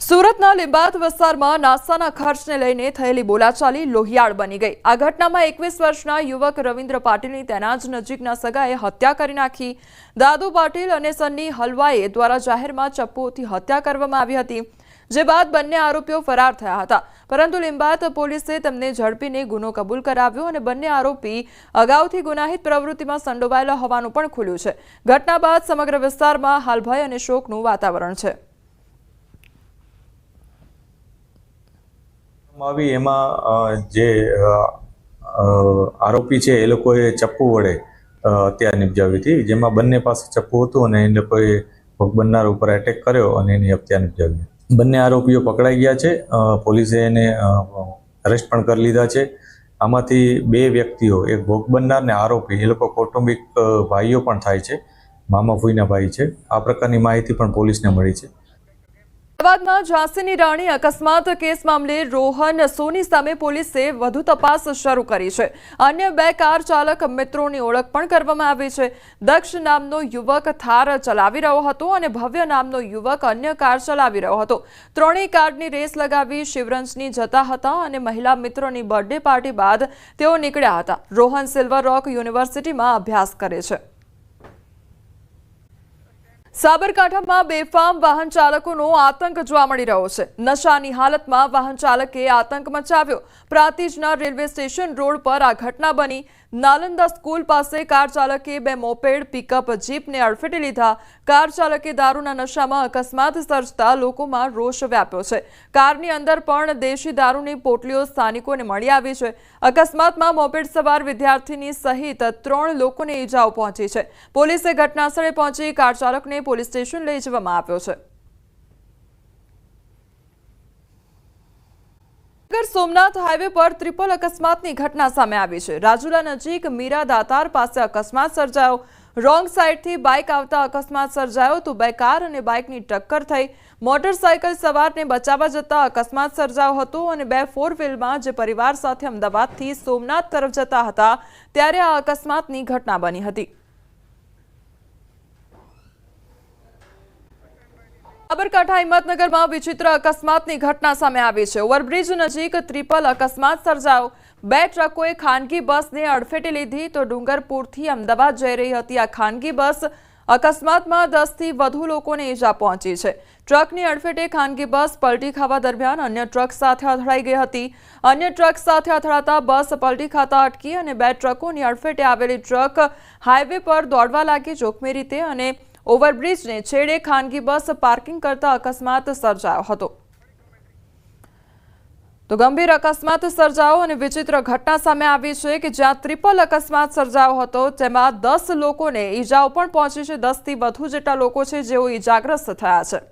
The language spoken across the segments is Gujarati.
સુરતના લીંબાયત વિસ્તારમાં નાસ્તાના ખર્ચને લઈને થયેલી બોલાચાલી લોહિયાળ બની ગઈ। આ ઘટનામાં 21 વર્ષના યુવક રવિન્દ્ર પાટીલની તેના જ નજીકના સગાએ હત્યા કરી નાખી। દાદુ પાટીલ અને સન્ની હલવાઈએ દ્વારા જાહેરમાં ચપ્પુઓથી હત્યા કરવામાં આવી હતી, જે બાદ બંને આરોપીઓ ફરાર થયા હતા, પરંતુ લીંબાયત પોલીસે તેમને ઝડપીને ગુનો કબૂલ કરાવ્યો અને બંને આરોપી અગાઉથી ગુનાહિત પ્રવૃત્તિમાં સંડોવાયેલા હોવાનું પણ ખુલ્યું છે। ઘટના બાદ સમગ્ર વિસ્તારમાં હાલ ભય અને શોકનું વાતાવરણ છે। જે આરોપી છે એ લોકોએ ચપ્પુ વડે હત્યા નિપજાવી હતી, જેમાં બંને પાસે ચપ્પુ હતું અને એ લોકોએ ભોગ બનનાર ઉપર એટેક કર્યો અને એની હત્યા નિપજાવી। બંને આરોપીઓ પકડાઈ ગયા છે। પોલીસે એને અરેસ્ટ પણ કરી લીધા છે। આમાંથી બે વ્યક્તિઓ, એક ભોગ બનનાર ને આરોપી, એ લોકો કૌટુંબિક ભાઈઓ પણ થાય છે, મામા ફૂઈના ભાઈ છે। આ પ્રકારની માહિતી પણ પોલીસને મળી છે। અમદાવાદમાં ઝાંસીની રાણી અકસ્માત કેસ મામલે રોહન સોની સામે પોલીસે વધુ તપાસ શરૂ કરી છે। અન્ય બે કાર ચાલક મિત્રોની ઓળખ પણ કરવામાં આવી છે। દક્ષ નામનો યુવક થાર ચલાવી રહ્યો હતો અને ભવ્ય નામનો યુવક અન્ય કાર ચલાવી રહ્યો હતો। ત્રણેય કારની રેસ લગાવી શિવરંજની જતા હતા અને મહિલા મિત્રોની બર્થડે પાર્ટી બાદ તેઓ નીકળ્યા હતા। રોહન સિલ્વર રોક યુનિવર્સિટીમાં અભ્યાસ કરે છે। સાબરકાંઠામાં બેફામ વાહન ચાલકોનો આતંક જોવા મળી રહ્યો છે। નશાની હાલતમાં વાહન ચાલકે આતંક મચાવ્યો। પ્રાંતિજના રેલવે સ્ટેશન રોડ પર આ ઘટના બની। નાલંદા સ્કૂલ પાસે કાર ચાલકે બે મોપેડ પિકઅપ જીપને અડફેટે લીધા। કાર ચાલકે દારૂના નશામાં અકસ્માત સર્જતા લોકોમાં રોષ વ્યાપ્યો છે। કારની અંદર પણ દેશી દારૂની પોટલીઓ સ્થાનિકોને મળી આવી છે। અકસ્માતમાં મોપેડ સવાર વિદ્યાર્થીની સહિત 3 લોકોને ઈજાઓ પહોંચી છે। પોલીસે ઘટનાસ્થળે પહોંચી કાર ચાલકને પોલીસ સ્ટેશન લઈ જવામાં આવ્યો છે। સોમનાથ હાઈવે પર ટ્રિપલ અકસ્માતની ઘટના સામે આવી છે। રાજુલા નજીક મીરા દાતાર પાસે અકસ્માત સર્જાયો। રોંગ સાઈડથી બાઇક આવતા અકસ્માત સર્જાયો તો બે કાર અને બાઇકની ટક્કર થઈ। મોટરસાયકલ સવારને બચાવવા જતા અકસ્માત સર્જાયો હતો અને બે 4 વ્હીલમાં જે પરિવાર સાથે અમદાવાદથી સોમનાથ તરફ જતા હતા ત્યારે આ અકસ્માતની ઘટના બની હતી। સાબરકાંઠા હિંમતનગરમાં વિચિત્ર અકસ્માતની ઘટના સામે આવી છે। ઓવરબ્રિજ નજીક ટ્રિપલ અકસ્માત સર્જાયો। બે ટ્રકોએ ખાનગી બસને અડફેટે લીધી તો ડુંગરપુરથી અમદાવાદ જઈ રહી હતી આ ખાનગી બસ અકસ્માતમાં 10 થી વધુ લોકોને ઈજા પહોંચી છે। ટ્રકની અડફેટે ખાનગી બસ પલટી ખાવા દરમિયાન અન્ય ટ્રક સાથે અથડાઈ ગઈ હતી। અન્ય ટ્રક સાથે અથડાતા બસ પલટી ખાતા અટકી અને બે ટ્રકોની અડફેટે આવેલી ટ્રક હાઈવે પર દોડવા લાગી। જોખમી રીતે અને ઓવરબ્રિજને છેડે ખાનગી બસ પાર્કિંગ કરતા અકસ્માત સર્જાયો હતો। તો ગંભીર અકસ્માત સર્જાયો અને વિચિત્ર ઘટના સામે આવી છે કે જ્યાં ટ્રિપલ અકસ્માત સર્જાયો હતો તેમાં 10 લોકોને ઈજાઓ પણ પહોંચી છે। 10 થી વધુ જેટલા લોકો છે જેઓ ઈજાગ્રસ્ત થયા છે।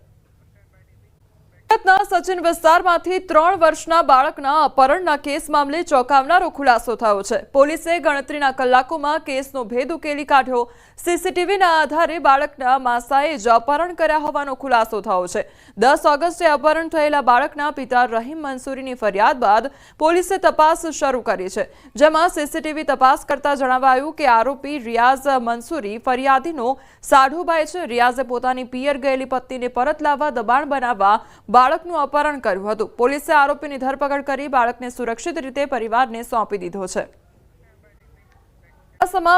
સચિન વિસ્તારમાંથી 3 વર્ષના બાળકના અપહરણના કેસ મામલે ચોંકાવનારો ખુલાસો થયો છે। પોલીસે ગણતરીના કલાકોમાં કેસનો ભેદ ઉકેલી કાઢ્યો। સીસીટીવીના આધારે બાળકના માસાએ જ અપહરણ કર્યા હોવાનો ખુલાસો થયો છે। 10 ઓગસ્ટે અપહરણ થયેલા બાળકના પિતા રહીમ મંસૂરીની ફરિયાદ બાદ પોલીસે તપાસ શરૂ કરી છે, જેમાં સીસીટીવી તપાસ કરતા જણાવાયું કે આરોપી રિયાઝ મંસૂરી ફરિયાદીનો સાઢુભાઈ છે। રિયાઝે પોતાની પિયર ગયેલી પત્નીને પરત લાવવા દબાણ બનાવવા બાળકનું અપહરણ કર્યું હતું। પોલીસે આરોપીની ધરપકડ કરી બાળકને સુરક્ષિત રીતે પરિવારને સોંપી દીધો છે।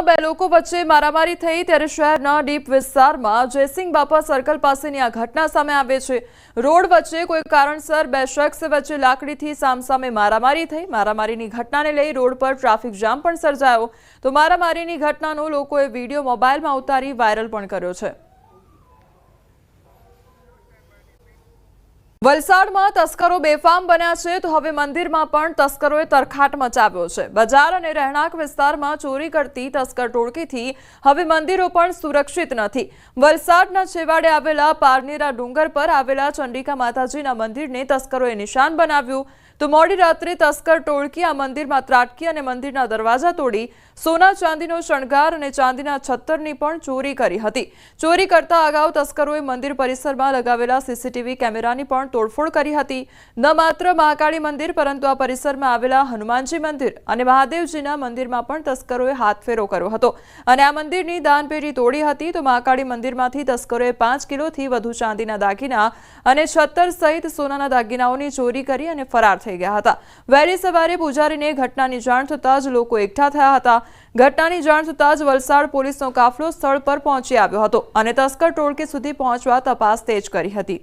બે લોકો વચ્ચે મારામારી થઈ ત્યારે શહેરના ડીપ વિસ્તારમાં જયસિંહ બાપા સર્કલ પાસેની આ ઘટના સામે આવે છે। રોડ વચ્ચે કોઈ કારણસર બે શખ્સ વચ્ચે લાકડીથી સામસામે મારામારી થઈ। મારામારીની ઘટનાને લઈ રોડ પર ટ્રાફિક જામ પણ સર્જાયો તો મારામારીની ઘટનાનો લોકોએ વિડીયો મોબાઈલમાં ઉતારી વાયરલ પણ કર્યો છે। વલસાડમાં તસ્કરો બેફામ બન્યા છે તો હવે મંદિરમાં પણ તસ્કરોએ તરખાટ મચાવ્યો છે। બજાર અને રહેણાંક વિસ્તારમાં ચોરી કરતી તસ્કર ટોળકીથી હવે મંદિરો પણ સુરક્ષિત નથી। વલસાડના છેવાડે આવેલા પારનેરા ડુંગર પર આવેલા ચંડિકા માતાજીના મંદિરને તસ્કરોએ નિશાન બનાવ્યું તો મોડી રાત્રે તસ્કર ટોળકી આ મંદિરમાં ત્રાટકી અને મંદિરના દરવાજા તોડી સોના ચાંદીનો શણગાર અને ચાંદીના છત્તરની પણ ચોરી કરી હતી। ચોરી કરતા અગાઉ તસ્કરોએ મંદિર પરિસરમાં લગાવેલા સીસીટીવી કેમેરાની પણ તોડફોડ કરી હતી। ન માત્ર મહાકાળી મંદિર પરંતુ આ પરિસરમાં આવેલા હનુમાનજી મંદિર અને મહાદેવજીના મંદિરમાં પણ તસ્કરોએ હાથફેરો કર્યો હતો અને આ મંદિરની દાનપેટી તોડી હતી। તો મહાકાળી મંદિરમાંથી તસ્કરોએ 5 કિલોથી વધુ ચાંદીના દાગીના અને 76 સહિત સોનાના દાગીનાઓની ચોરી કરી અને ફરાર થઈ ગયા હતા। વહેલી સવારે પૂજારીને ઘટનાની જાણ થતાં જ લોકો એકઠા થયા હતા। ઘટનાની જાણ થતાં જ વલસાડ પોલીસનો કાફલો સ્થળ પર પહોંચી આવ્યો હતો અને તસ્કર ટોળકી સુધી પહોંચવા તપાસ તેજ કરી હતી।